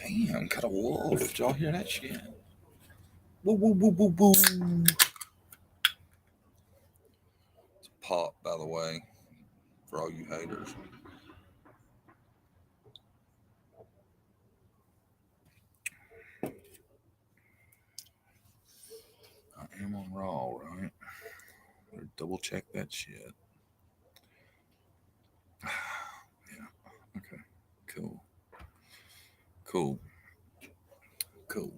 Damn, got a wolf. Did y'all hear that shit? Woo, woo, woo, woo, woo. It's a pop, by the way, for all you haters. I am on Raw, right? Better double check that shit. Yeah. Okay. Cool. Cool. Cool.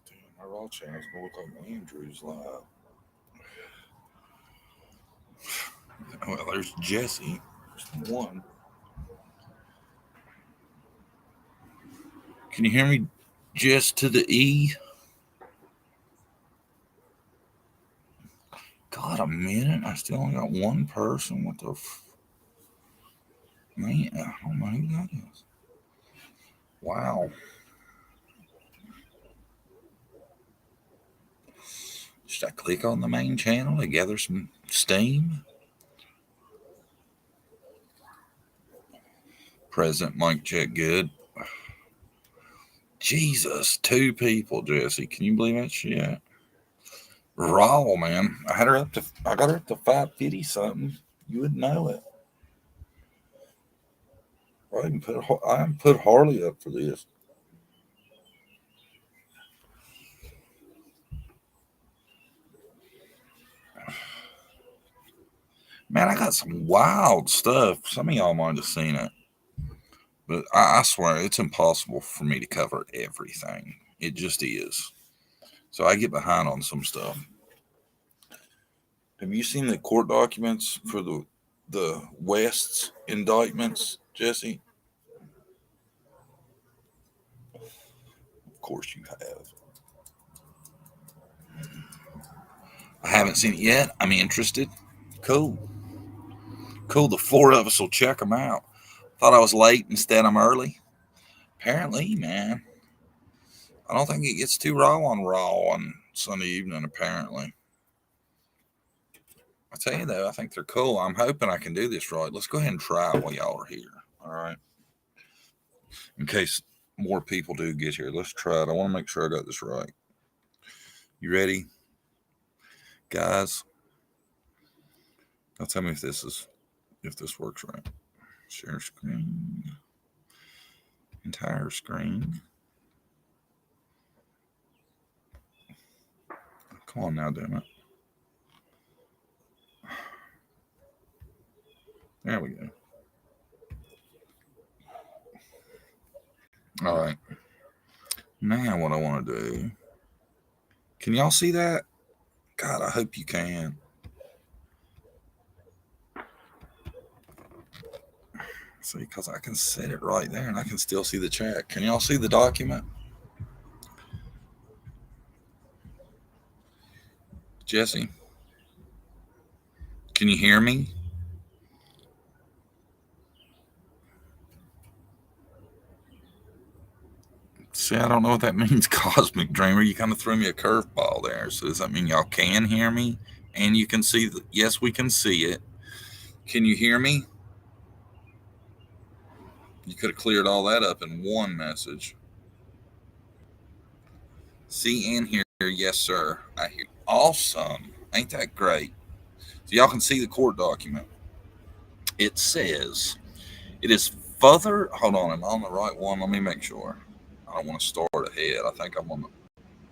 Damn, my Raw channel's gonna look like Andrew's live. Well, there's Jesse. There's one. Can you hear me? Just to the E. God, a minute. I still only got one person. What the man? I don't know who that is. Wow. Should I click on the main channel to gather some steam? President Mike check good. Jesus, 2 people, Jesse. Can you believe that shit? Raw, man. I got her up to 550 something. You would know it. I haven't put Harley up for this. Man, I got some wild stuff. Some of y'all might have seen it. But I swear, it's impossible for me to cover everything. It just is. So I get behind on some stuff. Have you seen the court documents for the West's indictments, Jesse? Of course you have. I haven't seen it yet. I'm interested. Cool. Cool. The 4 of us will check them out. Thought I was late. Instead, I'm early. Apparently, man. I don't think it gets too raw on Sunday evening, apparently. I tell you, though, I think they're cool. I'm hoping I can do this right. Let's go ahead and try while y'all are here. All right. In case more people do get here, let's try it. I want to make sure I got this right. You ready? Guys, now tell me if this works right. Share screen. Entire screen. Come on now, damn it. There we go. All right. Now what I want to do. Can y'all see that? God, I hope you can. See, because I can set it right there and I can still see the chat. Can y'all see the document? Jesse, can you hear me? See, I don't know what that means, Cosmic Dreamer. You kind of threw me a curveball there. So does that mean y'all can hear me? And you can see yes, we can see it. Can you hear me? You could have cleared all that up in one message. See and hear, yes, sir. I hear. Awesome. Ain't that great? So y'all can see the court document. It says it is further. Hold on, am I on the right one? Let me make sure. I don't want to start ahead. I think I'm on the.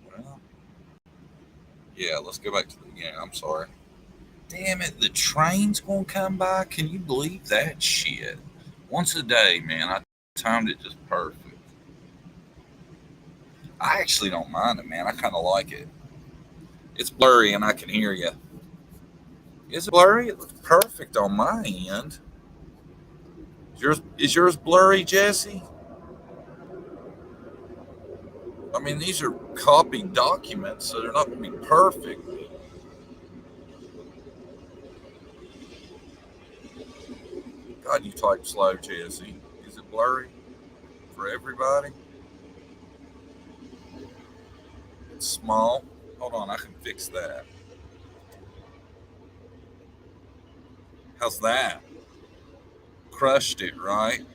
Well, yeah, let's go back to the beginning. I'm sorry. Damn it, the train's gonna come by. Can you believe that shit? Once a day, man. I timed it just perfect. I actually don't mind it, man. I kind of like it. It's blurry and I can hear you. Is it blurry? It looks perfect on my end. Is yours blurry, Jesse? I mean, these are copied documents, so they're not going to be perfect. God, you type slow, Jesse. Is it blurry for everybody? It's small. Hold on, I can fix that. How's that? Crushed it, right?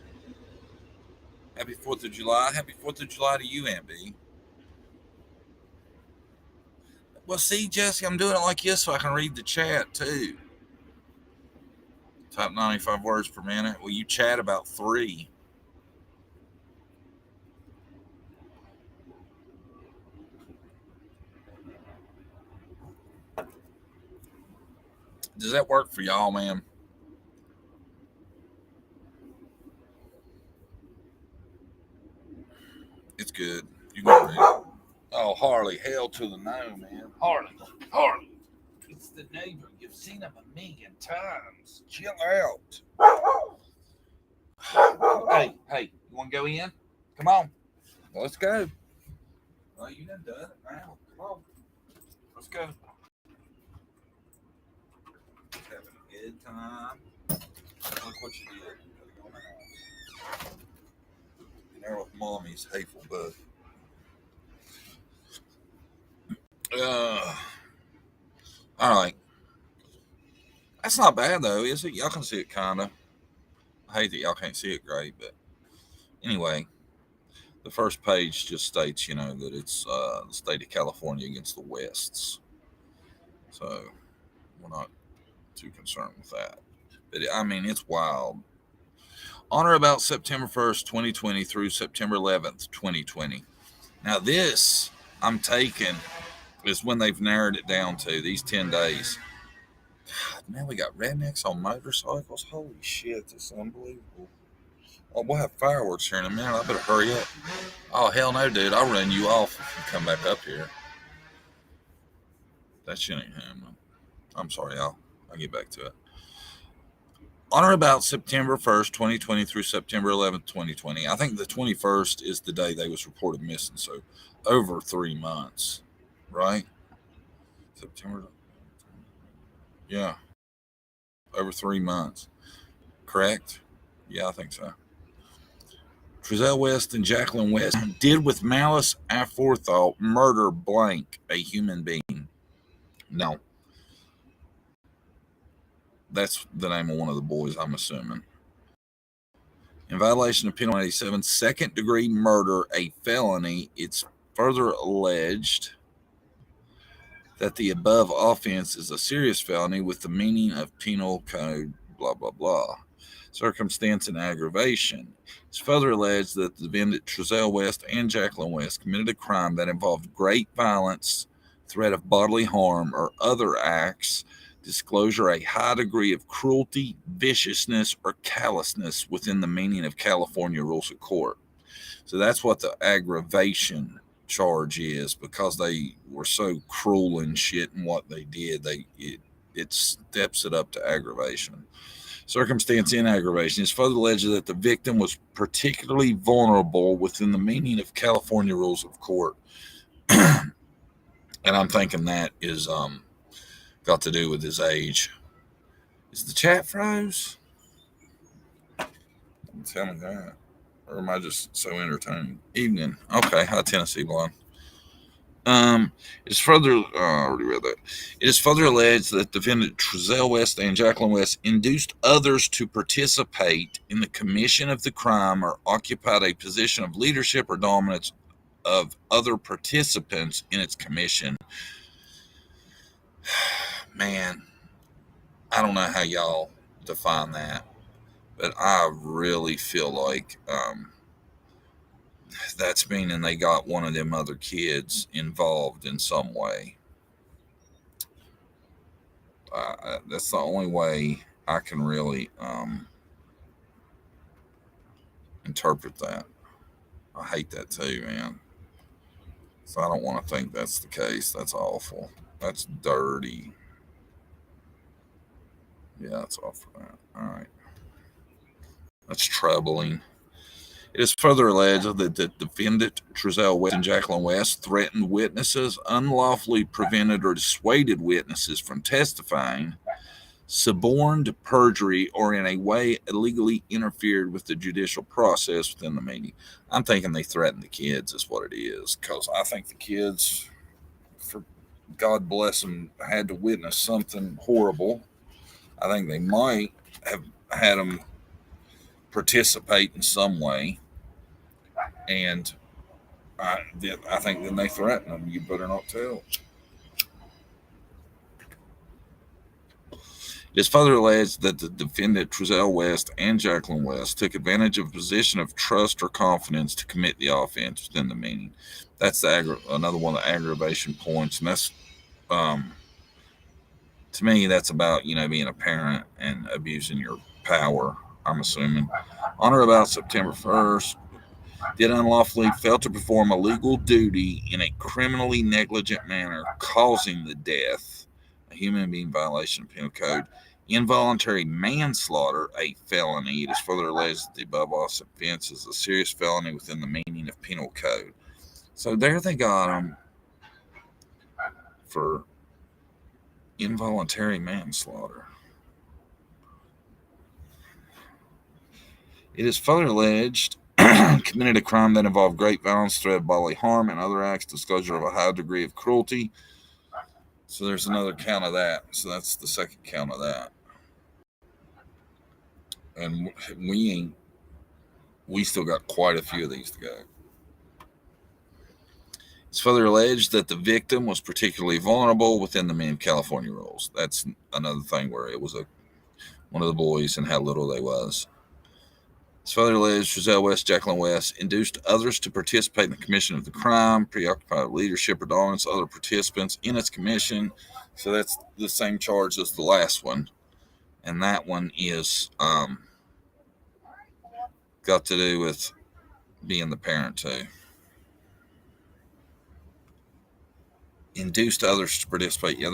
Happy 4th of July. Happy 4th of July to you, Aunt B. Well, see, Jesse, I'm doing it like this so I can read the chat too. Type 95 words per minute. Well, you chat about 3. Does that work for y'all, man? It's good. You can read it. Oh, Harley, hell to the no, man. Harley. It's the neighbor. You've seen him a million times. Chill out. Hey, you want to go in? Come on. Let's go. Well, you done it now. Come on. Let's go. Having a good time. Look what you did. You gotta go in the house. In there with mommy's hateful bug. All right. That's not bad though, is it? Y'all can see it kind of. I hate that y'all can't see it great, but anyway, the first page just states, that it's the state of California against the Wests. So we're not too concerned with that. But I mean, it's wild. On or about September 1st, 2020 through September 11th, 2020. Now, this I'm taking is when they've narrowed it down to these 10 days. God, man, we got rednecks on motorcycles. Holy shit, this is unbelievable. Oh, we'll have fireworks here in a minute. I better hurry up. Oh, hell no, dude. I'll run you off if you come back up here. That shit ain't happening. I'm sorry, I'll get back to it. On or about September 1st, 2020 through September 11th, 2020. I think the 21st is the day they was reported missing. So over 3 months, right? September. Yeah. Over 3 months. Correct? Yeah, I think so. Trezelle West and JacklynWest did with malice aforethought murder blank a human being. No. That's the name of one of the boys, I'm assuming. In violation of Penal 187, second degree murder, a felony, it's further alleged that the above offense is a serious felony with the meaning of penal code, blah, blah, blah. Circumstance and aggravation. It's further alleged that the defendant Trezelle West and JacklynWest committed a crime that involved great violence, threat of bodily harm, or other acts, disclosure a high degree of cruelty, viciousness, or callousness within the meaning of California rules of court. So that's what the aggravation charge is, because they were so cruel and shit in what they did. It steps it up to aggravation. Circumstance in aggravation is further alleged that the victim was particularly vulnerable within the meaning of California rules of court. And I'm thinking that is got to do with his age. Is the chat froze? Tell me that. Or am I just so entertained? Evening. Okay. Hi, Tennessee Blonde. It's further. I already read that. It is further alleged that defendant Trezelle West and JacklynWest induced others to participate in the commission of the crime or occupied a position of leadership or dominance of other participants in its commission. Man, I don't know how y'all define that, but I really feel like that's meaning they got one of them other kids involved in some way. That's the only way I can really interpret that. I hate that too, man. So I don't want to think that's the case. That's awful. That's dirty. Yeah, that's awful. All right. That's troubling. It is further alleged that the defendant, Trezelle West and JacklynWest, threatened witnesses, unlawfully prevented or dissuaded witnesses from testifying, suborned perjury, or in a way illegally interfered with the judicial process within the meeting. I'm thinking they threatened the kids is what it is, because I think the kids, for God bless them, had to witness something horrible. I think they might have had them participate in some way, and I, I think then they threaten them. You better not tell. It is further alleged that the defendant Trezelle West and Jacqueline West took advantage of a position of trust or confidence to commit the offense within the meaning. That's another one of the aggravation points, and that's um, to me that's about being a parent and abusing your power. I'm assuming on or about September 1st, did unlawfully fail to perform a legal duty in a criminally negligent manner, causing the death, a human being violation of penal code. Involuntary manslaughter, a felony. It is further alleged that the above offense is a serious felony within the meaning of penal code. So there they got him for involuntary manslaughter. It is further alleged committed a crime that involved great violence, threat of bodily harm, and other acts, disclosure of a high degree of cruelty. So there's another count of that. So that's the second count of that. And we still got quite a few of these to go. It's further alleged that the victim was particularly vulnerable within the meaning of California rules. That's another thing where it was one of the boys and how little they was. It's further alleged Trezelle West, Jacqueline West induced others to participate in the commission of the crime, preoccupied leadership or dominance other participants in its commission. So that's the same charge as the last one. And that one is got to do with being the parent too. Induced others to participate. Yeah,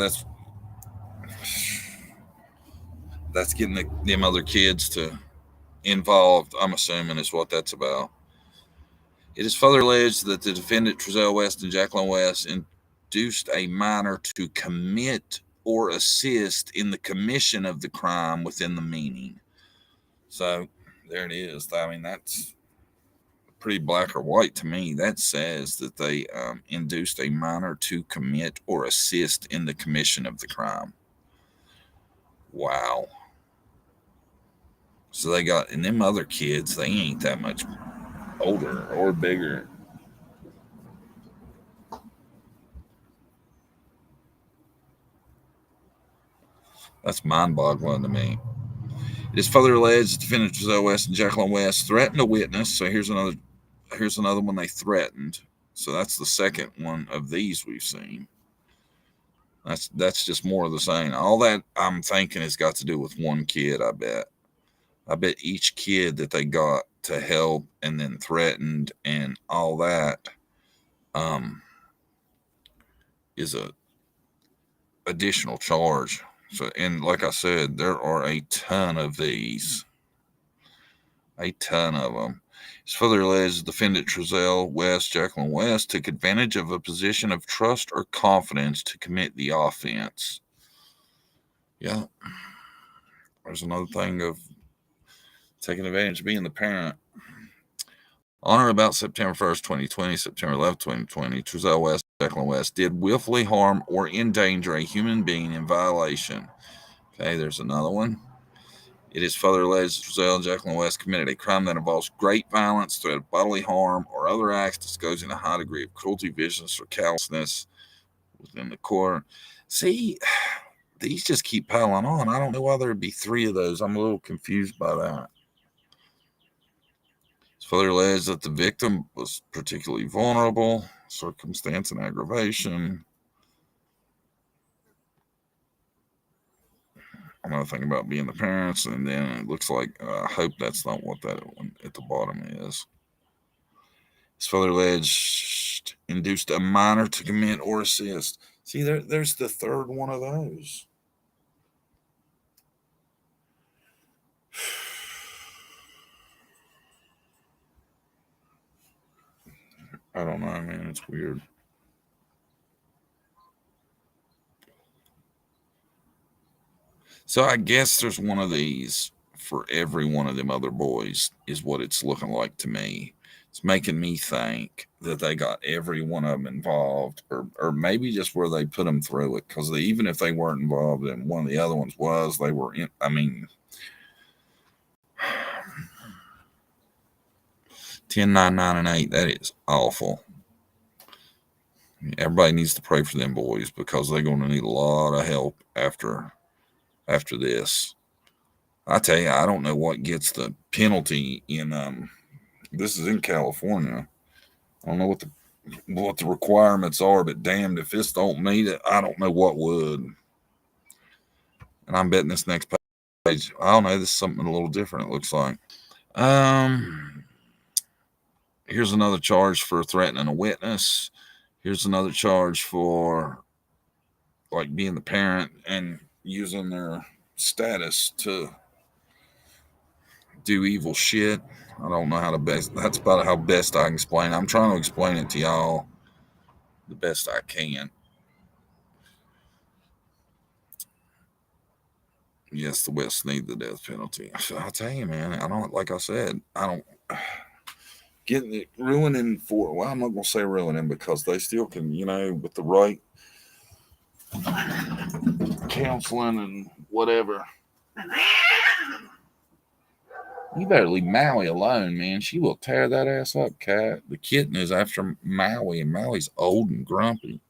that's getting them other kids to involved. I'm assuming is what that's about. It is further alleged that the defendant Trezelle West and Jacqueline West induced a minor to commit or assist in the commission of the crime within the meaning. So there it is. I mean, that's pretty black or white to me. That says that they induced a minor to commit or assist in the commission of the crime. Wow. So they got, and them other kids, they ain't that much older or bigger. That's mind boggling to me. It is further alleged that defendant Trezelle West and Jacqueline West threatened a witness. So here's another one they threatened. So that's the second one of these we've seen. That's just more of the same. All that I'm thinking has got to do with one kid, I bet. I bet each kid that they got to help and then threatened and all that is a additional charge. So, and like I said, there are a ton of these. A ton of them. It's further alleged defendant Trezelle West, Jacqueline West, took advantage of a position of trust or confidence to commit the offense. Yeah. There's another thing of taking advantage of being the parent. On or about September 1st, 2020, September 11th, 2020, Trezelle West, Jacqueline West did willfully harm or endanger a human being in violation. Okay, there's another one. It is further alleged Trezelle and Jacqueline West committed a crime that involves great violence, threat of bodily harm, or other acts disclosing a high degree of cruelty, viciousness, or callousness within the court. See, these just keep piling on. I don't know why there'd be three of those. I'm a little confused by that. It's further alleged that the victim was particularly vulnerable, circumstance and aggravation. Another thing about being the parents, and then it looks like I hope that's not what that one at the bottom is. It's further alleged induced a minor to commit or assist. See, there's the third one of those. I don't know, man. It's weird. So I guess there's one of these for every one of them other boys, is what it's looking like to me. It's making me think that they got every one of them involved, or maybe just where they put them through it. Because even if they weren't involved and one of the other ones was, they were in. I mean, 10, 9, 9, and 8. That is awful. Everybody needs to pray for them boys because they're going to need a lot of help after this. I tell you, I don't know what gets the penalty in. This is in California. I don't know what the requirements are, but damned if this don't meet it, I don't know what would. And I'm betting this next page. I don't know. This is something a little different. It looks like. Here's another charge for threatening a witness. Here's another charge for like being the parent and using their status to do evil shit. I don't know how to best. That's about how best I can explain it. I'm trying to explain it to y'all the best I can. Yes, the West need the death penalty. I tell you, man, I don't. Like I said, I don't get it ruining for. Well, I'm not gonna say ruining because they still can, with the right counseling and whatever. You better leave Maui alone, man. She will tear that ass up, cat. The kitten is after Maui, and Maui's old and grumpy.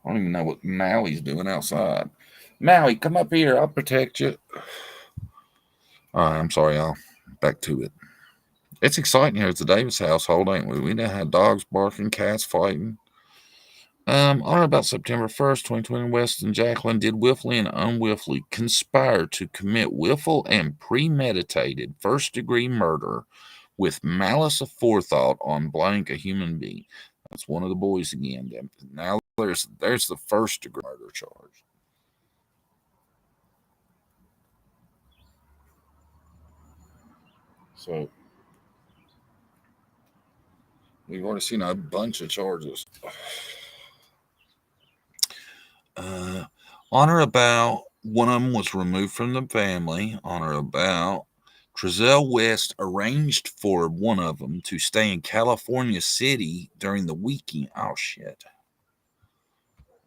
I don't even know what Maui's doing outside. Maui, come up here. I'll protect you. All right, I'm sorry, y'all. Back to it. It's exciting here at the Davis household, ain't we? We now have dogs barking, cats fighting. On about September 1st, 2020, West and Jacklyn did willfully and unwillfully conspire to commit willful and premeditated first-degree murder with malice aforethought on blank a human being. That's one of the boys again. Now there's the first-degree murder charge. So we've already seen a bunch of charges. On or about one of them was removed from the family. On or about Trezelle West arranged for one of them to stay in California City during the weekend. Oh shit!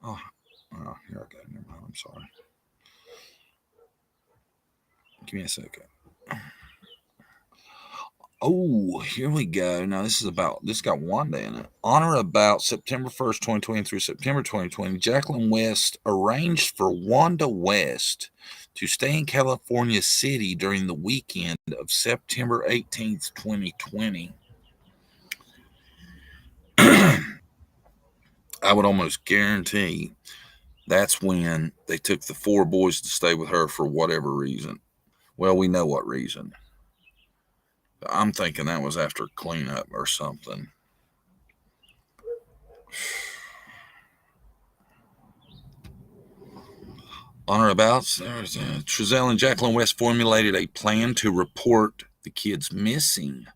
Oh, here I go. Never mind. I'm sorry. Give me a second. Oh, here we go. Now this got Wanda in it. On or about September 1st, 2020 through September 2020, Jacklyn West arranged for Wanda West to stay in California City during the weekend of September 18th, 2020. I would almost guarantee that's when they took the 4 boys to stay with her for whatever reason. Well, we know what reason. I'm thinking that was after cleanup or something. On or about Trezelle and JacklynWest formulated a plan to report the kids missing.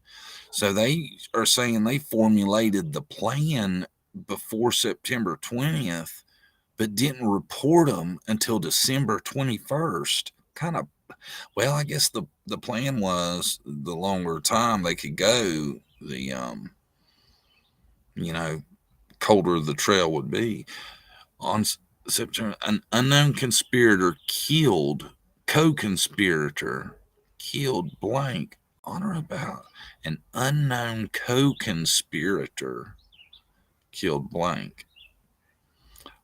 So they are saying they formulated the plan before September 20th, but didn't report them until December 21st. Kind of, well, I guess the plan was the longer time they could go, the colder the trail would be. On September, an unknown conspirator co-conspirator killed blank. On or about an unknown co-conspirator killed blank.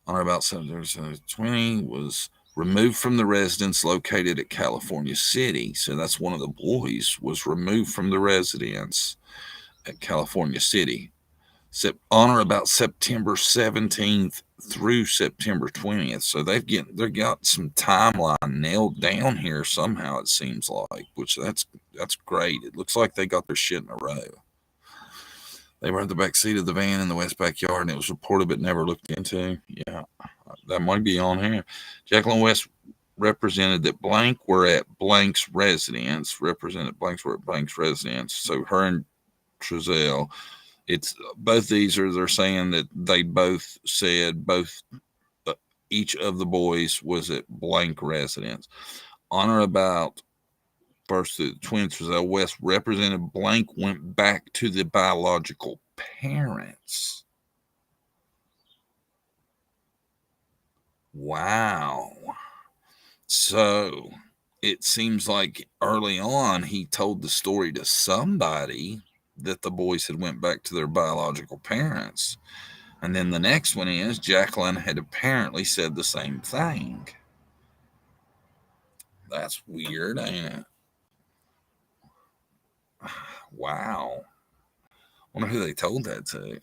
On or about September 20 was removed from the residence located at California City. So that's one of the boys was removed from the residence at California City. On or about September 17th through September 20th. So they've got some timeline nailed down here somehow, it seems like, which that's great. It looks like they got their shit in a row. They were in the back seat of the van in the west backyard, and it was reported but never looked into. Yeah, that might be on here. Jacklyn West represented that blank were at blank's residence. So her and Trezelle, it's both these they're saying that they both said each of the boys was at blank residence. On or about first, the twins Trezelle West represented blank went back to the biological parents. Wow. So it seems like early on he told the story to somebody that the boys had went back to their biological parents. And then the next one is Jacqueline had apparently said the same thing. That's weird, ain't it? Wow. I wonder who they told that to.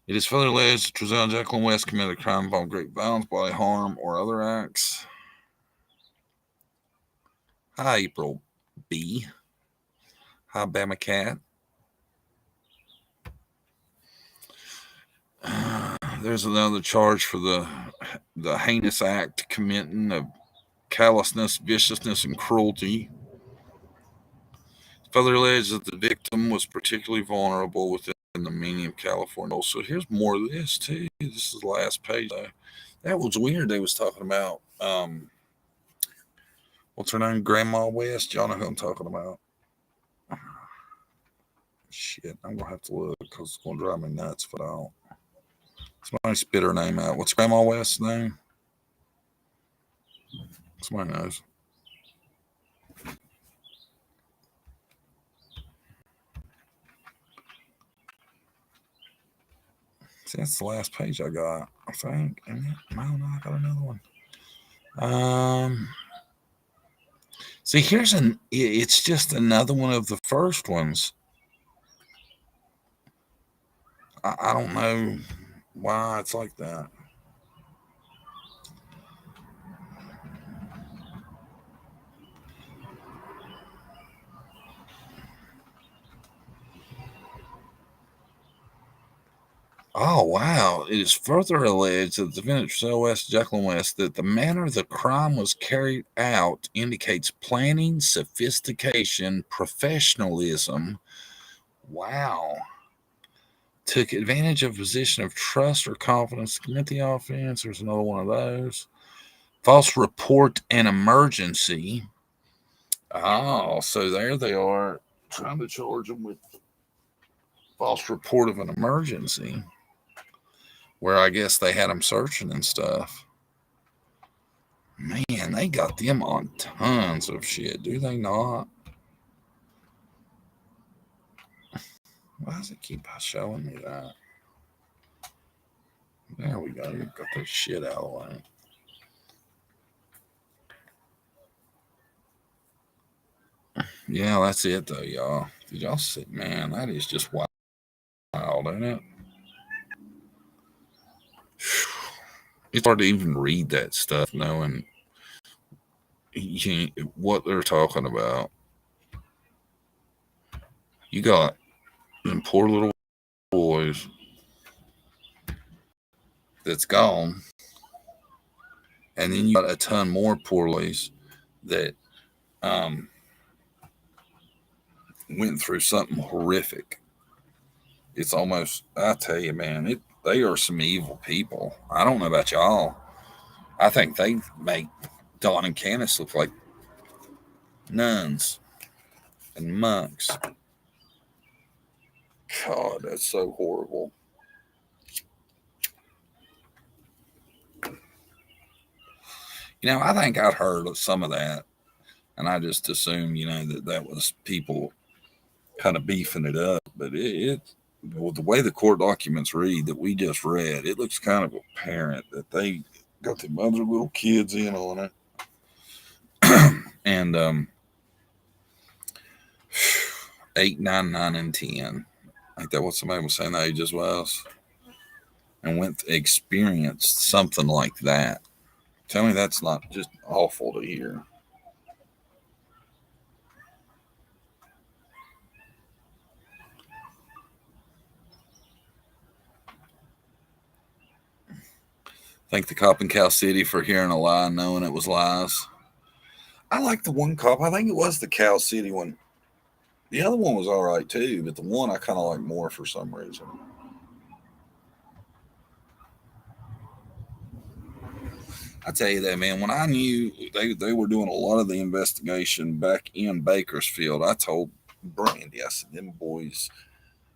It is further alleged Trezelle and JacklynWest committed a crime involving great violence, bodily harm, or other acts. Hi, April B. Hi, Bama Cat. There's another charge for the heinous act committing of callousness, viciousness, and cruelty. Further alleged that the victim was particularly vulnerable within the meaning of California. So here's more of this too. This is the last page. That was weird. They was talking about what's her name? Grandma West. Y'all know who I'm talking about. Shit, I'm gonna have to look because it's gonna drive me nuts if I don't. Somebody spit her name out. What's Grandma West's name? Somebody knows. See, that's the last page I got, I think. No, I got another one. See, it's just another one of the first ones. I don't know why it's like that. Oh, wow. It is further alleged that the defendant, Trezelle West, Jacqueline West, that the manner the crime was carried out indicates planning, sophistication, professionalism. Wow. Took advantage of a position of trust or confidence to commit the offense. There's another one of those. False report and emergency. Oh, so there they are trying to charge them with false report of an emergency, where I guess they had them searching and stuff. Man, they got them on tons of shit, do they not? Why does it keep showing me that? There we go. Got that shit out of the way. Yeah, that's it though, y'all. Did y'all see? Man, that is just wild, isn't it? It's hard to even read that stuff knowing what they're talking about. You got them poor little boys that's gone, and then you got a ton more poor boys that went through something horrific. It's almost, I tell you, man, they are some evil people. I don't know about y'all. I think they make Don and Candace look like nuns and monks. God, that's so horrible. I think I'd heard of some of that, and I just assumed, that was people kind of beefing it up. But well, the way the court documents read that we just read, it looks kind of apparent that they got them other little kids in on it. And 8, 9, 9, and 10. Ain't that what somebody was saying the ages was? And experienced something like that. Tell me that's not just awful to hear. Thank the cop in Cal City for hearing a lie, knowing it was lies. I like the one cop. I think it was the Cal City one. The other one was all right too, but the one I kind of like more for some reason. I tell you that, man, when I knew they were doing a lot of the investigation back in Bakersfield, I told Brandy, I said, them boys,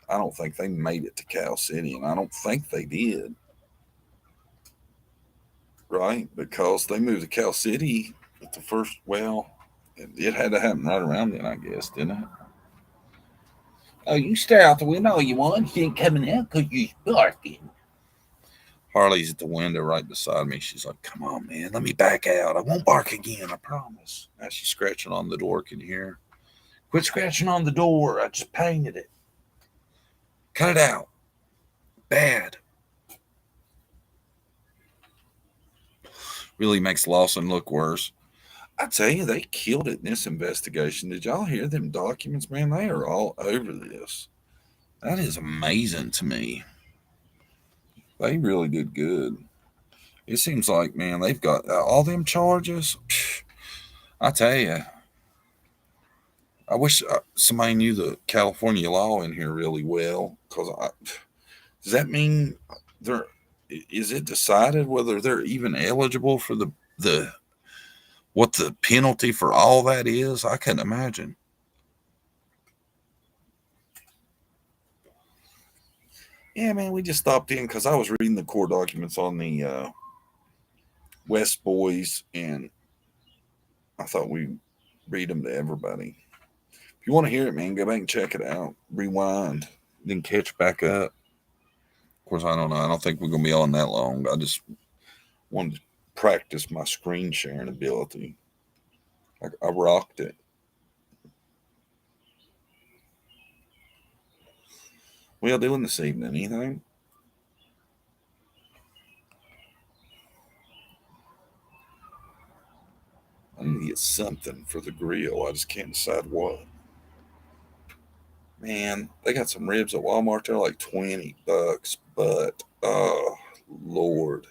I don't think they made it to Cal City, and I don't think they did, right? Because they moved to Cal City at the first, well, it had to happen right around then, I guess, didn't it? Oh, you stare out the window all you want. You ain't coming out because you're barking. Harley's at the window right beside me. She's like, come on, man, let me back out. I won't bark again, I promise. Now she's scratching on the door. Can you hear her? Quit scratching on the door. I just painted it. Cut it out. Bad. Really makes Lawson look worse. I tell you, they killed it in this investigation. Did y'all hear them documents, man? They are all over this. That is amazing to me. They really did good. It seems like, man, they've got all them charges. I tell you, I wish somebody knew the California law in here really well. Because does that mean they're? Is it decided whether they're even eligible for the what the penalty for all that is? I couldn't imagine. Yeah, man, we just stopped in because I was reading the court documents on the West boys, and I thought we'd read them to everybody. If you want to hear it, man, go back and check it out. Rewind, then catch back up. Of course, I don't know. I don't think we're gonna be on that long. I just wanted to practice my screen sharing ability. I rocked it. What y'all doing this evening? Anything? I need to get something for the grill. I just can't decide what. Man, they got some ribs at Walmart. They're like $20, but oh Lord,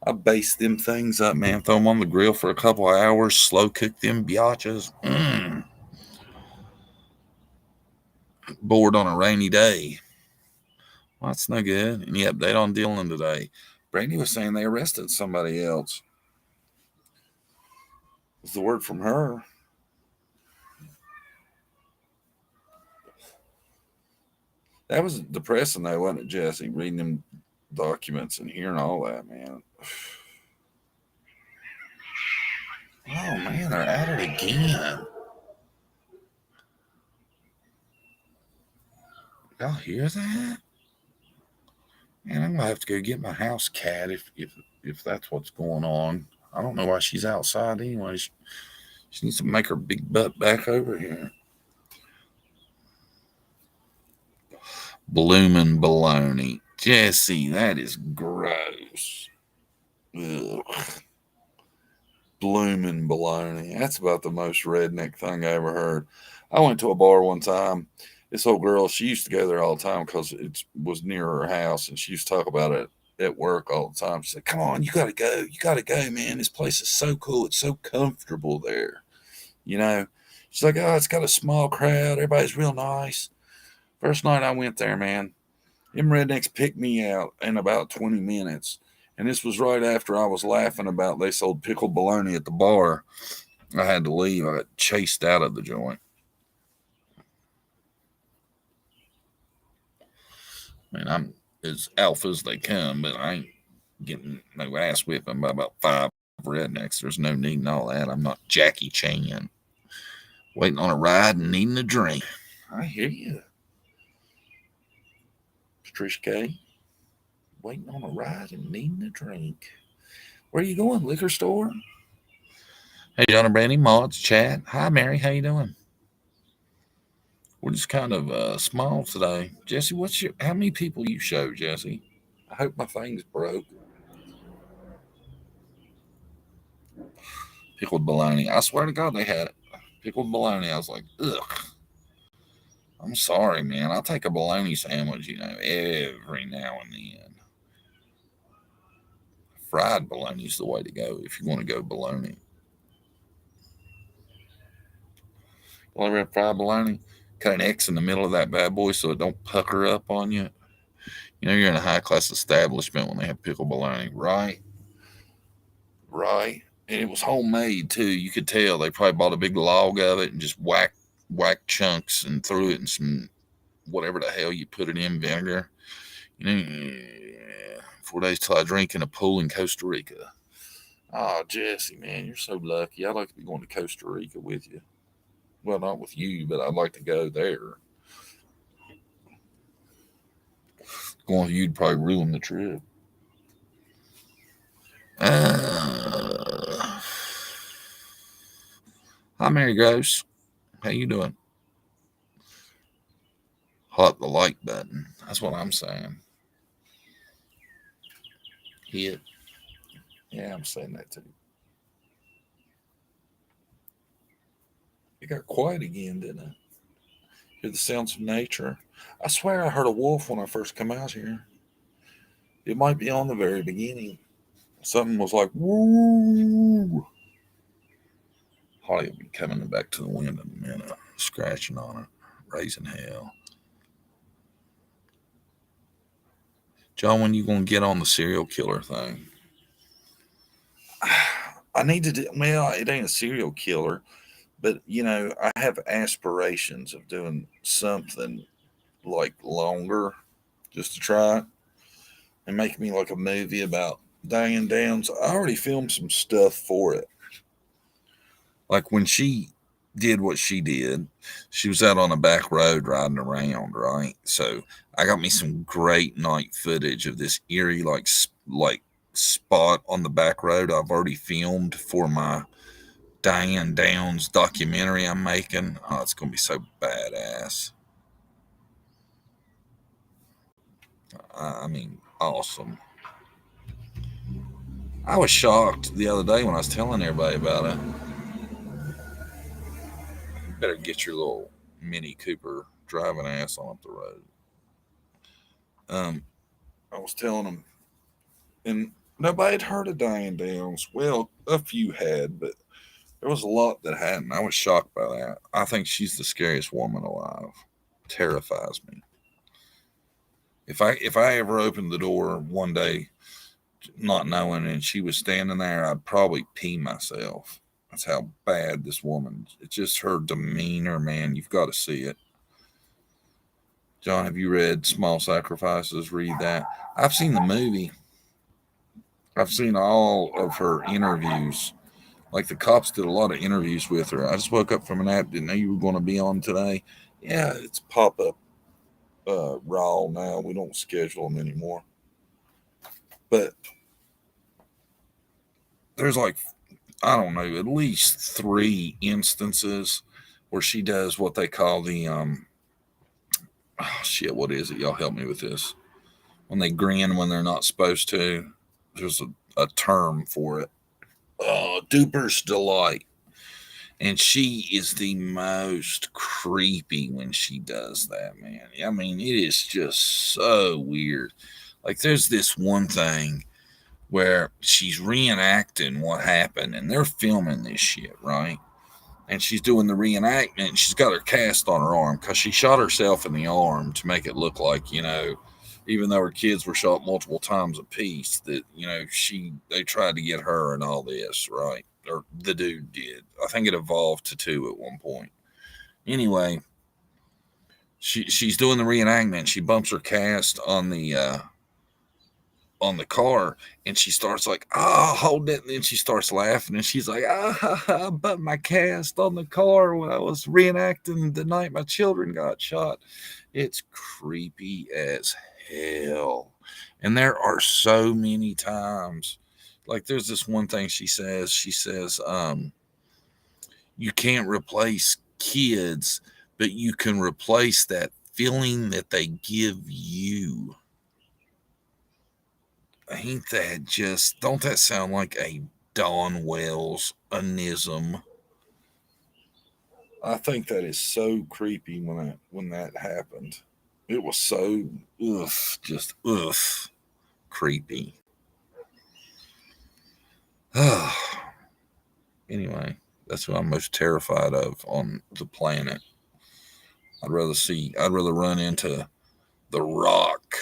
I baste them things up, man. Throw them on the grill for a couple of hours. Slow cook them biatches. Bored on a rainy day. Well, that's no good. Any update on Dylan today? Brandy was saying they arrested somebody else. Was the word from her? That was depressing, though, wasn't it, Jesse? Reading them documents and hearing all that, man. Oh man, they're at it again. Y'all hear that? Man, I'm gonna have to go get my house cat if that's what's going on. I don't know why she's outside anyway. She needs to make her big butt back over here. Bloomin' baloney. Jesse, that is gross. Ugh. Bloomin' baloney. That's about the most redneck thing I ever heard. I went to a bar one time. This old girl, she used to go there all the time because it was near her house, and she used to talk about it at work all the time. She said, "Come on, you gotta go. You gotta go, man. This place is so cool. It's so comfortable there." You know, she's like, "Oh, it's got a small crowd. Everybody's real nice." First night I went there, man, them rednecks picked me out in about 20 minutes. And this was right after I was laughing about they sold pickled bologna at the bar. I had to leave. I got chased out of the joint. I mean, I'm as alpha as they come, but I ain't getting no ass whipping by about 5 rednecks. There's no need in all that. I'm not Jackie Chan. Waiting on a ride and needing a drink. I hear you. Patricia K. Waiting on a ride and needing a drink. Where are you going? Liquor store? Hey, John and Brandy, Mods, chat. Hi, Mary. How you doing? We're just kind of small today. Jesse, how many people you show, Jesse? I hope my thing's broke. Pickled bologna. I swear to God, they had it. Pickled bologna. I was like, ugh. I'm sorry, man. I'll take a bologna sandwich, every now and then. Fried bologna's the way to go if you want to go bologna. Well, ever had fried bologna? Cut an X in the middle of that bad boy so it don't pucker up on you. You know you're in a high class establishment when they have pickled bologna, right? right? And it was homemade too. You could tell they probably bought a big log of it and just whacked chunks and threw it in some whatever the hell you put it in, vinegar. You know, 4 days till I drink in a pool in Costa Rica. Oh, Jesse, man, you're so lucky. I'd like to be going to Costa Rica with you. Well, not with you, but I'd like to go there. Going with you'd probably ruin the trip. Hi, Mary Gross. How you doing? Hot the like button. That's what I'm saying. Hit. Yeah, I'm saying that too. It got quiet again, didn't it? Hear the sounds of nature. I swear I heard a wolf when I first come out here. It might be on the very beginning. Something was like, woo. Holly will be coming back to the wind in a minute, scratching on it, raising hell. John, when you gonna get on the serial killer thing? I need to do, well, it ain't a serial killer, but I have aspirations of doing something like longer just to try it and make me like a movie about Diane Downs. I already filmed some stuff for it. Like when she did what she did, she was out on a back road riding around, right? So I got me some great night footage of this eerie like spot on the back road I've already filmed for my Diane Downs documentary I'm making. Oh, it's gonna be so badass. I mean, awesome. I was shocked the other day when I was telling everybody about it. You better get your little Mini Cooper driving ass on up the road. I was telling them, and nobody had heard of Diane Downs. Well, a few had, but there was a lot that hadn't. I was shocked by that. I think she's the scariest woman alive. Terrifies me. If I ever opened the door one day, not knowing, and she was standing there, I'd probably pee myself. That's how bad this woman. It's just her demeanor, man. You've got to see it. John, have you read Small Sacrifices? Read that. I've seen the movie. I've seen all of her interviews. Like the cops did a lot of interviews with her. I just woke up from an app. Didn't know you were going to be on today. Yeah, it's pop up raw now. We don't schedule them anymore. But there's like, I don't know, at least 3 instances where she does what they call the oh shit, what is it? Y'all help me with this. When they grin when they're not supposed to. There's a term for it. Duper's delight. And she is the most creepy when she does that, man. I mean, it is just so weird. Like, there's this one thing where she's reenacting what happened, and they're filming this shit, right? And she's doing the reenactment, and she's got her cast on her arm because she shot herself in the arm to make it look like, even though her kids were shot multiple times apiece, that they tried to get her and all this, right? Or the dude did. I think it evolved to 2 at one point. Anyway, she's doing the reenactment. She bumps her cast on the car, and she starts like, hold it, and then she starts laughing, and she's like, I bumped my cast on the car when I was reenacting the night my children got shot. It's creepy as hell. And there are so many times, like there's this one thing she says, you can't replace kids, but you can replace that feeling that they give you. Ain't that just, don't that sound like a Dawn Wells anism? I think that is so creepy when that happened. It was so just creepy. Anyway, that's what I'm most terrified of on the planet. I'd rather run into The Rock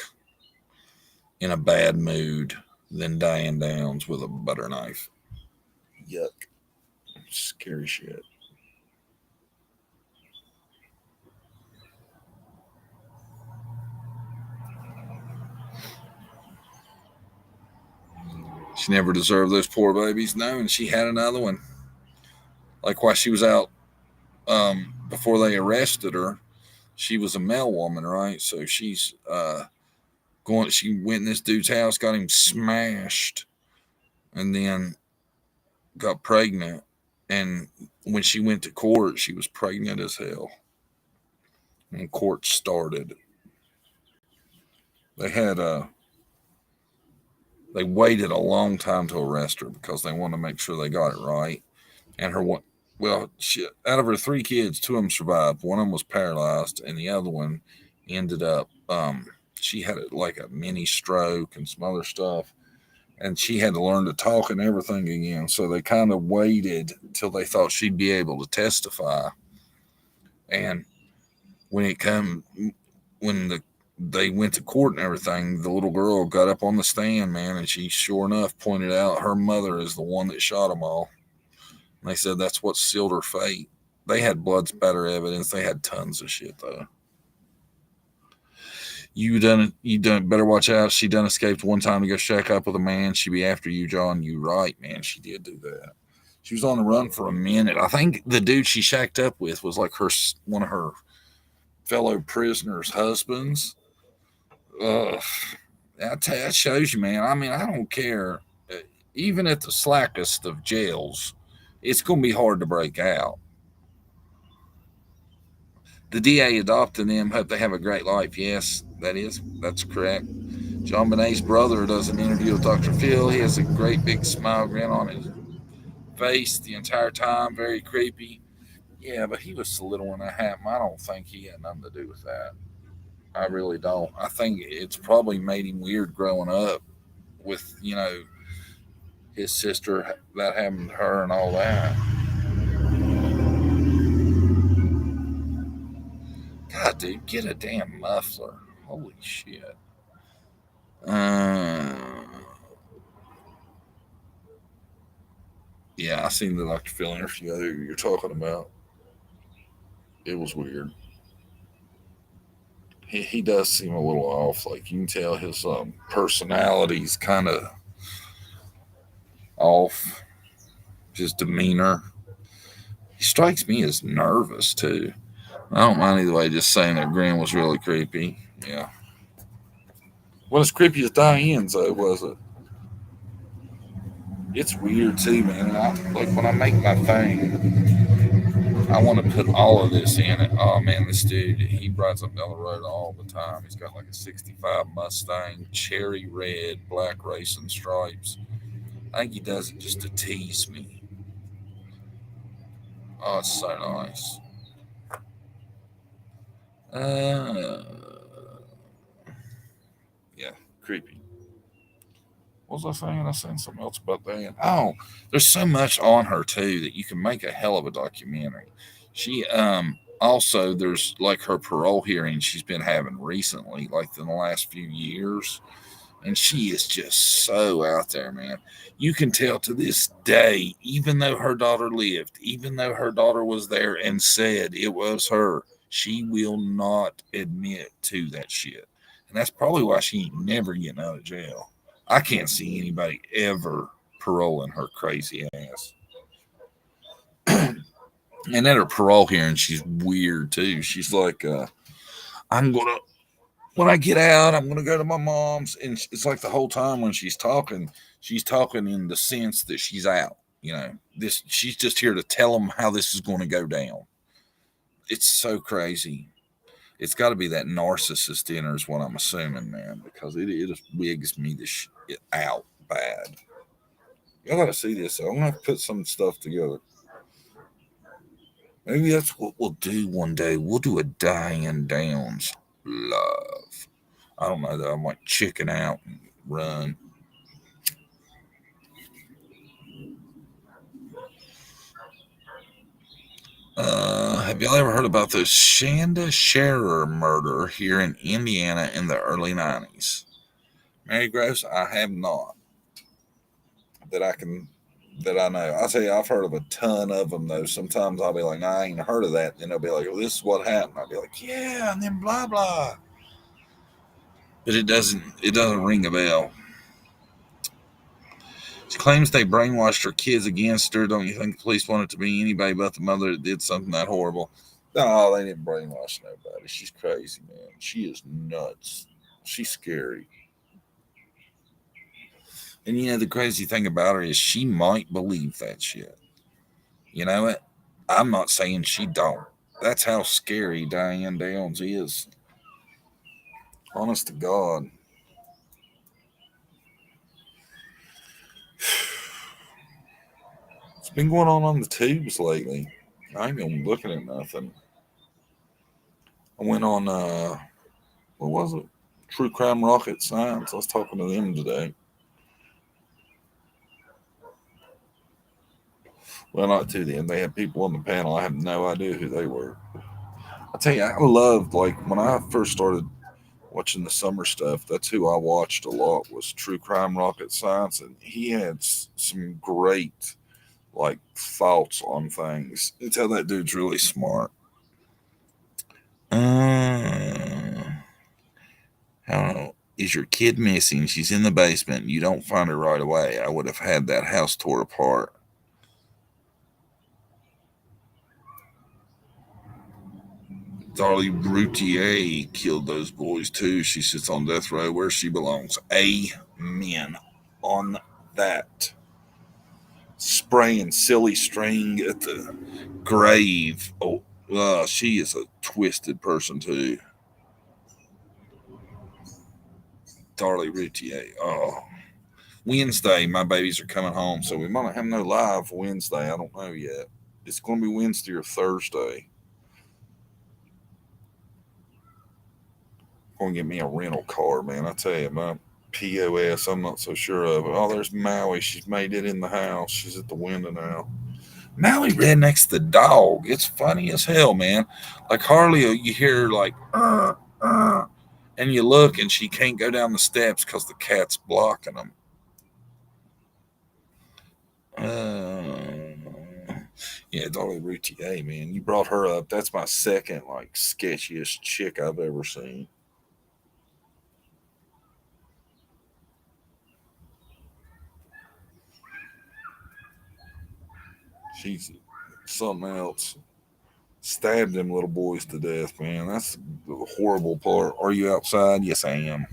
in a bad mood than Diane Downs with a butter knife. Yuck. Scary shit. She never deserved those poor babies. No, and she had another one. Like while she was out, before they arrested her, she was a mail woman, right? So she's going. She went in this dude's house, got him smashed, and then got pregnant. And when she went to court, she was pregnant as hell. When court started, they had they waited a long time to arrest her because they wanted to make sure they got it right. And her one, well, she, out of her three kids, two of them survived. One of them was paralyzed, and the other one ended up. She had like a mini stroke and some other stuff, and she had to learn to talk and everything again. So they kind of waited till they thought she'd be able to testify. And when it come, when they went to court and everything, the little girl got up on the stand, man, and she sure enough pointed out her mother is the one that shot them all. And they said that's what sealed her fate. They had blood spatter evidence. They had tons of shit though. You done better watch out. She done escaped one time to go shack up with a man. She be after you, John. You right, man. She did do that. She was on the run for a minute. I think the dude she shacked up with was like one of her fellow prisoners' husbands. Ugh. That shows you, man. I mean, I don't care. Even at the slackest of jails, it's going to be hard to break out. The DA adopted them. Hope they have a great life. Yes, that's correct. John Bonet's brother does an interview with Dr. Phil. He has a great big smile grin on his face the entire time. Very creepy. Yeah, but he was the little one that happened. I don't think he had nothing to do with that. I really don't. I think it's probably made him weird growing up with, his sister that happened to her and all that. God, dude, get a damn muffler. Holy shit. Uh, yeah, I seen the Dr. Phil interview you're talking about. It was weird. He does seem a little off. Like you can tell his personality's kind of off. His demeanor. He strikes me as nervous too. I don't mind either way. Just saying that grin was really creepy. Yeah. What as creepy as Diane's though, was it? It's weird too, man. Like when I make my thing, I want to put all of this in it. Oh man, this dude, he rides up down the road all the time. He's got like a '65 Mustang, cherry red, black racing stripes. I think he does it just to tease me. Oh, it's so nice. Uh, yeah, creepy. What was I saying? I was saying something else about that. Oh, there's so much on her too that you can make a hell of a documentary. She also there's like her parole hearing she's been having recently, like in the last few years, and she is just so out there, man. You can tell to this day, even though her daughter lived, even though her daughter was there and said it was her, she will not admit to that shit, and that's probably why she ain't never getting out of jail. I can't see anybody ever paroling her crazy ass. And at her parole hearing, she's weird too. She's like, I'm gonna when I get out, I'm gonna go to my mom's, and it's like the whole time when she's talking in the sense that she's out. This she's just here to tell them how this is going to go down. It's so crazy. It's got to be that narcissist in her is what I'm assuming, man, because it just wigs me the shit out bad. Y'all got to see this. I'm gonna have to put some stuff together. Maybe that's what we'll do one day. We'll do a Diane Downs love. I don't know though. I might chicken out and run. Have y'all ever heard about the Shanda Sharer murder here in Indiana in the early 90s? Mary Gross, I have not. That I can that I know. I'll tell you, I've heard of a ton of them though. Sometimes I'll be like, nah, I ain't heard of that. Then they'll be like, well, this is what happened. I'll be like, yeah, and then blah blah. But it doesn't ring a bell. She claims they brainwashed her kids against her. Don't you think the police want it to be anybody but the mother that did something that horrible? No, they didn't brainwash nobody. She's crazy, man. She is nuts. She's scary. And the crazy thing about her is she might believe that shit. You know what? I'm not saying she don't. That's how scary Diane Downs is. Honest to God. It's been going on the tubes lately. I ain't been looking at nothing. I went on, what was it? True Crime Rocket Science. I was talking to them today. Well, not to them. They had people on the panel. I have no idea who they were. I tell you, I loved, like, when I first started watching the summer stuff, that's who I watched a lot was True Crime Rocket Science. And he had some great, like, thoughts on things. You tell that dude's really smart. I don't know. Is your kid missing? She's in the basement. You don't find her right away. I would have had that house tore apart. Darlie Routier killed those boys too. She sits on death row where she belongs. Amen on that. Spraying silly string at the grave. Oh, she is a twisted person too. Darlie Routier. Oh, Wednesday, my babies are coming home, so we might not have no live Wednesday. I don't know yet. It's going to be Wednesday or Thursday. Going to get me a rental car, man. I tell you, my POS, I'm not so sure of it. Oh, there's Maui. She's made it in the house. She's at the window now. Maui ran next to the dog. It's funny as hell, man. Like Harley, you hear like, and you look and she can't go down the steps because the cat's blocking them. Yeah, Dolly Routier, man. You brought her up. That's my second, like, sketchiest chick I've ever seen. She's something else. Stabbed them little boys to death, man. That's the horrible part. Are you outside? Yes, I am.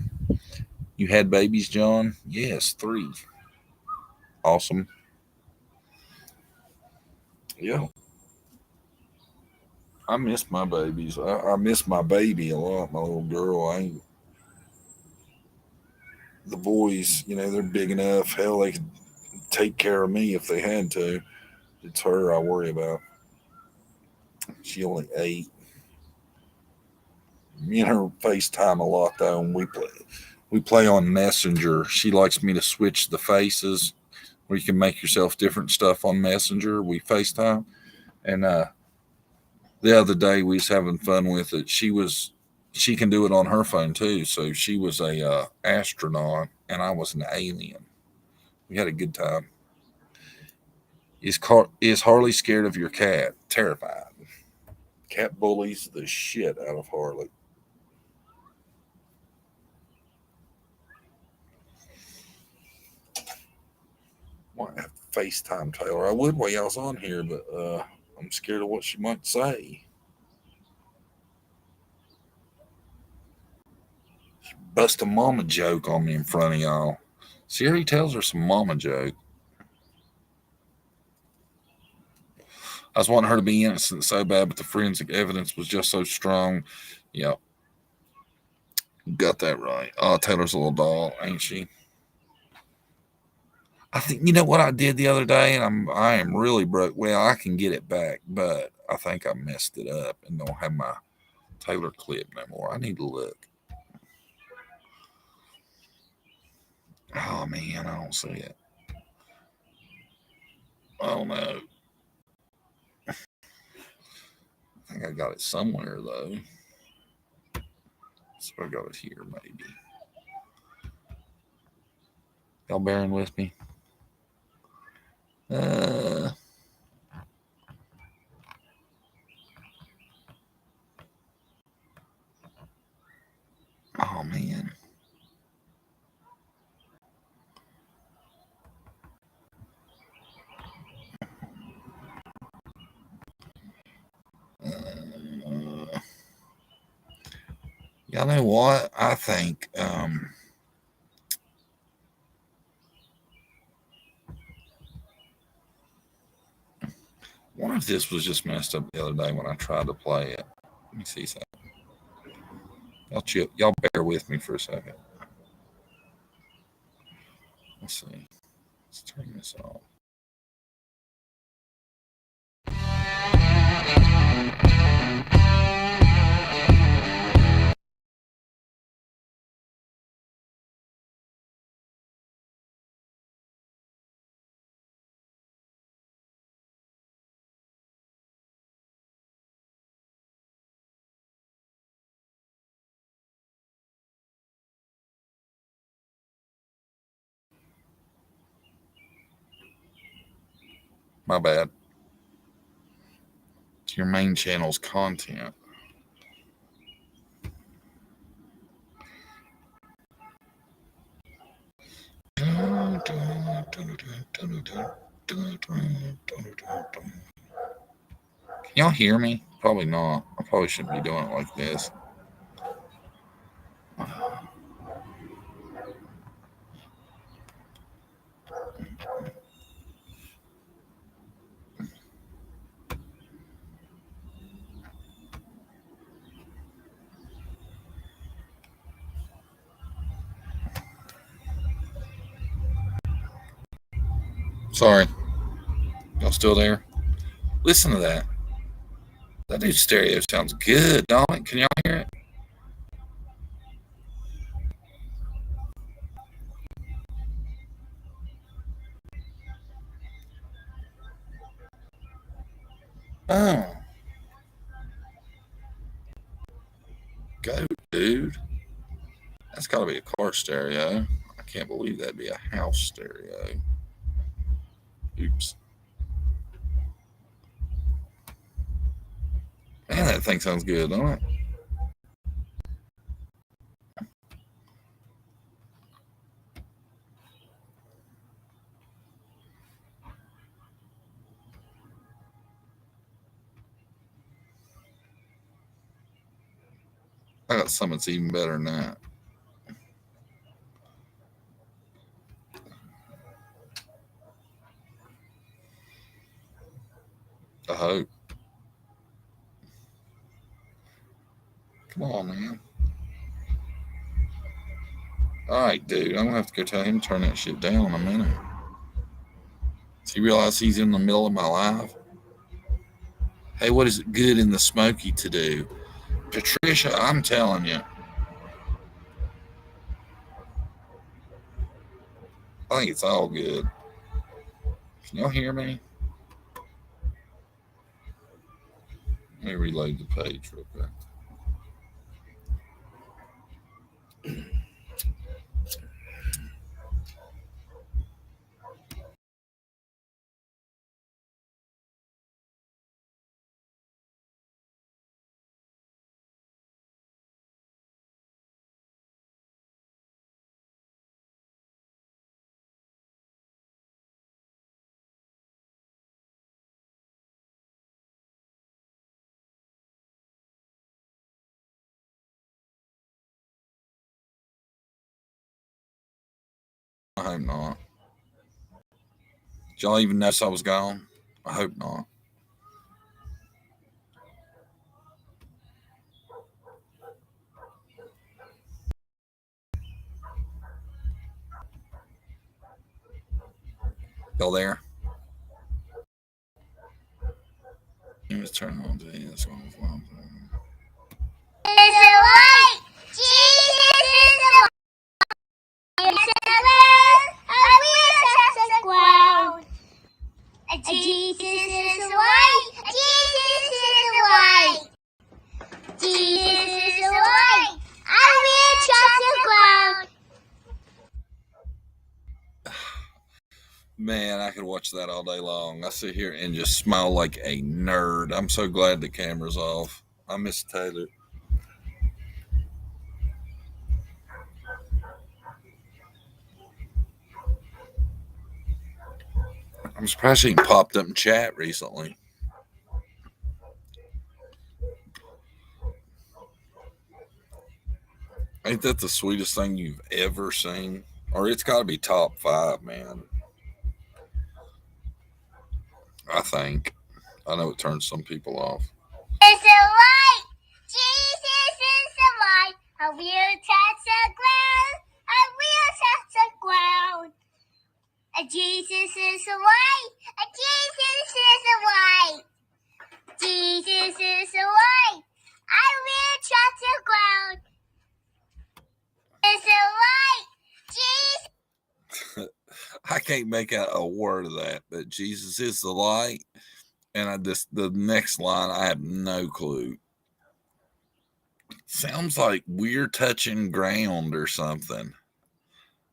You had babies, John? Yes, 3. Awesome. Yeah. I miss my babies. I miss my baby a lot, my little girl. I ain't, the boys, they're big enough. Hell, they could take care of me if they had to. It's her I worry about. She only 8. Me and her FaceTime a lot though, and we play on Messenger. She likes me to switch the faces where you can make yourself different stuff on Messenger. We FaceTime, and the other day we was having fun with it. She can do it on her phone too. So she was a astronaut, and I was an alien. We had a good time. Is Harley scared of your cat? Terrified. Cat bullies the shit out of Harley. Might have to FaceTime Taylor. I would while y'all was on here, but I'm scared of what she might say. She bust a mama joke on me in front of y'all. Siri tells her some mama joke. I was wanting her to be innocent so bad, but the forensic evidence was just so strong. Yep, got that right. Oh, Taylor's a little doll, ain't she? I think you know what I did the other day, and I am really broke. Well, I can get it back, but I think I messed it up and don't have my Taylor clip no more. I need to look. Oh man, I don't see it. Oh no. I think I got it somewhere though. So I got it here maybe. Y'all bearing with me? Uh, oh man. Y'all know what? I think one of this was just messed up the other day when I tried to play it. Let me see something. Y'all bear with me for a second. Let's see. Let's turn this off. My bad. It's your main channel's content. Can y'all hear me? Probably not. I probably shouldn't be doing it like this. Sorry. Y'all still there? Listen to that. That dude's stereo sounds good, don't it? Can y'all hear it? Oh. Go, dude. That's got to be a car stereo. I can't believe that'd be a house stereo. Oops. Man, that thing sounds good, don't it? I got something that's even better than that. I hope. Come on, man. All right, dude. I'm gonna have to go tell him to turn that shit down in a minute. Does he realize he's in the middle of my life? Hey, what is it good in the smoky to do? Patricia, I'm telling you. I think it's all good. Can y'all hear me? Let me reload the page real quick. I hope not. Did y'all even notice I was gone? I hope not. Y'all there? Let's turn on to this one. Jesus is white. Jesus is white. Jesus is white. I will trust the ground. Man, I could watch that all day long. I sit here and just smile like a nerd. I'm so glad the camera's off. I miss Taylor. I'm surprised she ain't popped up in chat recently. Ain't that the sweetest thing you've ever seen? Or it's got to be top five, man. I think. I know it turns some people off. Is the light. Jesus is the light. I will touch the ground. I will touch the ground. Jesus is the light. Jesus is the light. Jesus is the light. I will touch the ground. Is the light. Jesus. I can't make out a word of that, but Jesus is the light. And the next line, I have no clue. Sounds like we're touching ground or something.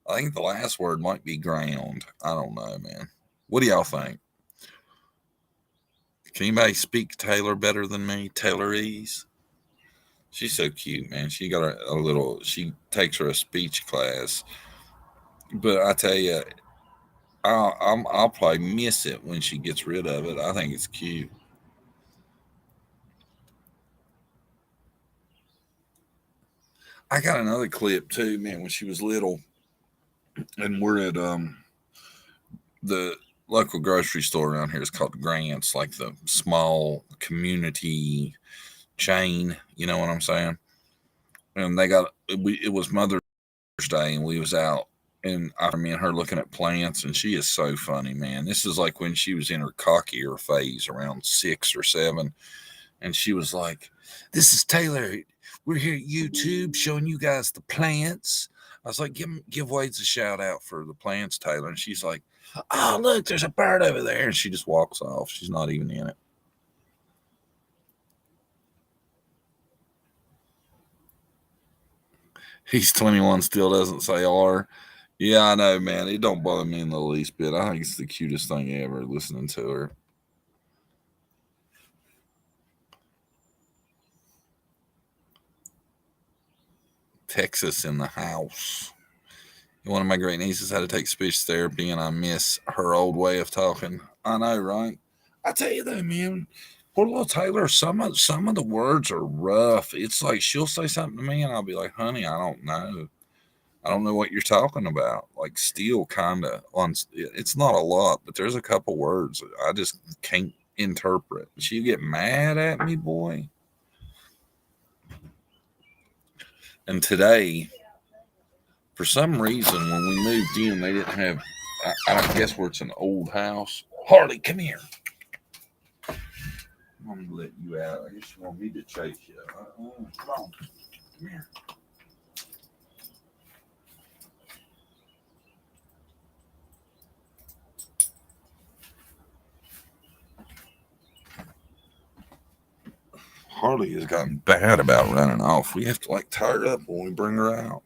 I think the last word might be ground. I don't know, man. What do y'all think? Can anybody speak Taylor better than me? Taylorese? She's so cute, man. She got a little. She takes her a speech class, but I tell you, I'll probably miss it when she gets rid of it. I think it's cute. I got another clip too, man. When she was little, and we're at the local grocery store around here is called Grant's, like the small community chain. You know what I'm saying? And they got it was Mother's Day, and we was out, and after me and her looking at plants, and she is so funny, man. This is like when she was in her cockier phase, around 6 or 7, and she was like, "This is Taylor. We're here at YouTube showing you guys the plants." I was like, "Give Wade's a shout out for the plants, Taylor." And she's like, "Oh, look, there's a bird over there," and she just walks off. She's not even in it. He's 21, still doesn't say R. Yeah, I know, man. It don't bother me in the least bit. I think it's the cutest thing ever listening to her. Texas in the house. One of my great nieces had to take speech therapy, and I miss her old way of talking. I know, right? I tell you though, man, poor little Taylor. Some of the words are rough. It's like she'll say something to me, and I'll be like, "Honey, I don't know. I don't know what you're talking about." Like, still kind of on. It's not a lot, but there's a couple words I just can't interpret. She get mad at me, boy. And today, for some reason, when we moved in, they didn't have. I don't guess where it's an old house. Harley, come here. I'm gonna let you out. I guess you want me to chase you. Come on, come here. Harley has gotten bad about running off. We have to like tie her up when we bring her out.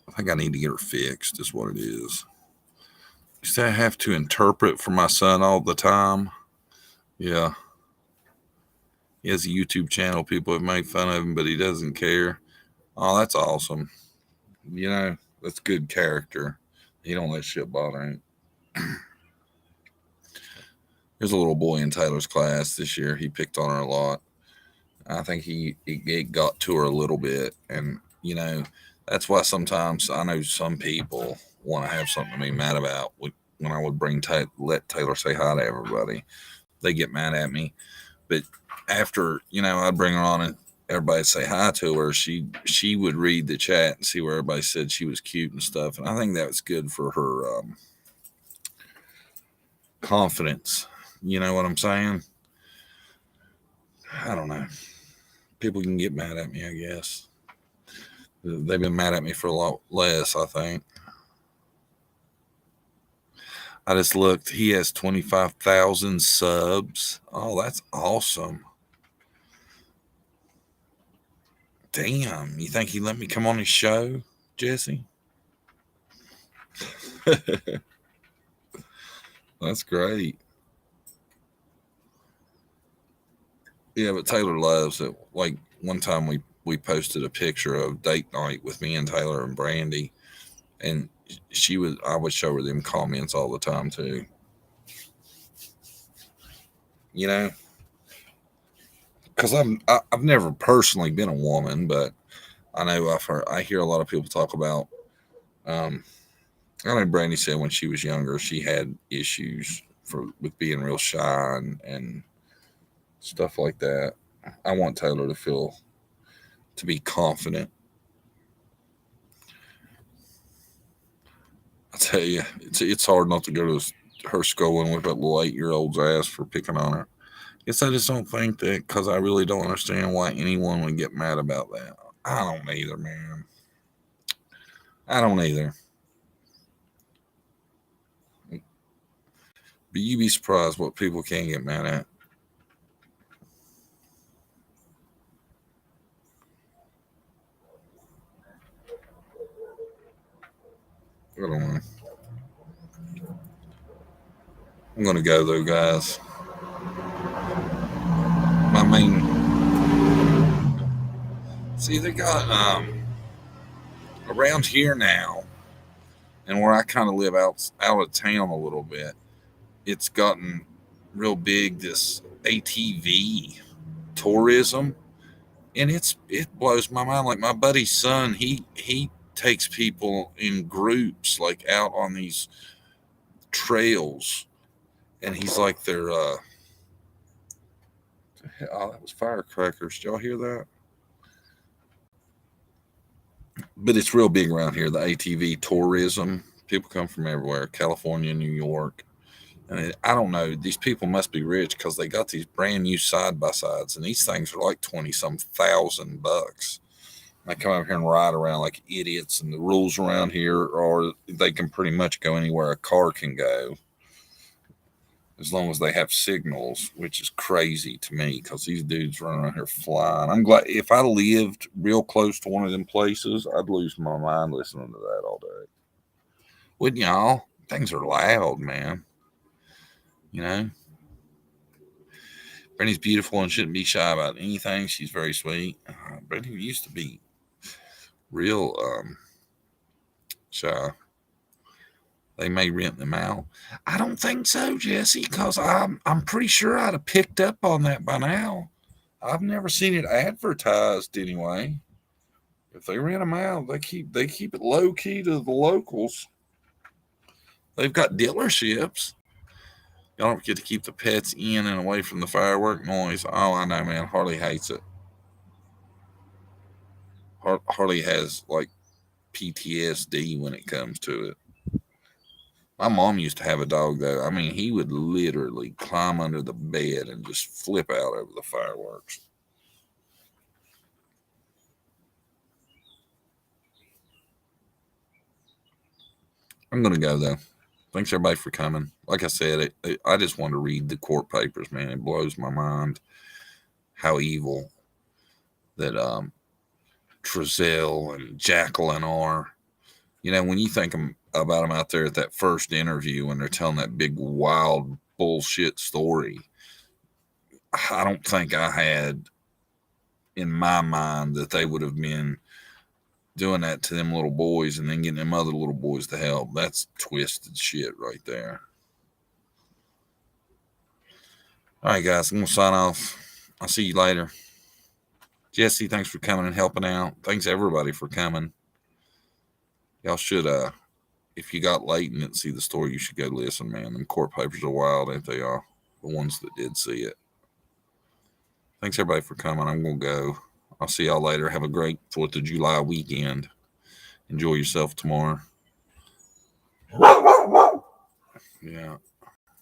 I think I need to get her fixed. Is what it is. You say I have to interpret for my son all the time. Yeah. He has a YouTube channel. People have made fun of him, but he doesn't care. Oh, that's awesome. You know, that's good character. He don't let shit bother him. There's a little boy in Taylor's class this year. He picked on her a lot. I think it got to her a little bit, and you know that's why sometimes I know some people want to have something to be mad about. When I would let Taylor say hi to everybody, they get mad at me. But after I'd bring her on and everybody say hi to her, she would read the chat and see where everybody said she was cute and stuff, and I think that was good for her confidence. You know what I'm saying? I don't know. People can get mad at me, I guess. They've been mad at me for a lot less, I think. I just looked. He has 25,000 subs. Oh, that's awesome. Damn. You think he'd let me come on his show, Jesse? That's great. Yeah, but Taylor loves it. Like one time we posted a picture of date night with me and Taylor and Brandy, and I would show her them comments all the time too. You know, because I've never personally been a woman, but I hear a lot of people talk about. Um, I know Brandy said when she was younger she had issues with being real shy and stuff like that. I want Taylor to be confident. I tell you, it's hard not to go to her school and whip that little 8-year-old's ass for picking on her. Guess I just don't think that because I really don't understand why anyone would get mad about that. I don't either, man. I don't either. But you'd be surprised what people can get mad at. I don't know. I'm gonna go though, guys. I mean, see, they got around here now, and where I kind of live out of town a little bit. It's gotten real big. This ATV tourism, and it blows my mind. Like my buddy's son, he takes people in groups like out on these trails, and he's like they're oh, that was firecrackers. Did y'all hear that? But it's real big around here. The ATV tourism. People come from everywhere, California, New York. And I don't know. These people must be rich because they got these brand new side by sides, and these things are like 20 some $1,000. They come out here and ride around like idiots, and the rules around here are they can pretty much go anywhere a car can go as long as they have signals, which is crazy to me because these dudes run around here flying. I'm glad if I lived real close to one of them places, I'd lose my mind listening to that all day. Wouldn't y'all? Things are loud, man. You know? Brittany's beautiful and shouldn't be shy about anything. She's very sweet. Brittany used to be real shy. They may rent them out. I don't think so, Jesse, because I'm pretty sure I'd have picked up on that by now. I've never seen it advertised anyway. If they rent them out, they keep it low key to the locals. They've got dealerships. Y'all don't get to keep the pets in and away from the firework noise. Oh, I know, man. Harley hates it. Harley has like PTSD when it comes to it. My mom used to have a dog though. I mean, he would literally climb under the bed and just flip out over the fireworks. I'm gonna go though. Thanks everybody for coming. Like I said, I just want to read the court papers, man. It blows my mind how evil that Trezelle and Jacqueline are. You know, when you think about them out there at that first interview when they're telling that big wild bullshit story, I don't think I had in my mind that they would have been doing that to them little boys and then getting them other little boys to help. That's twisted shit right there. All right, guys, I'm going to sign off. I'll see you later. Jesse, thanks for coming and helping out. Thanks, everybody, for coming. Y'all should, if you got late and didn't see the story, you should go listen, man. Them court papers are wild, ain't they, all? The ones that did see it. Thanks, everybody, for coming. I'm going to go. I'll see y'all later. Have a great 4th of July weekend. Enjoy yourself tomorrow. Yeah.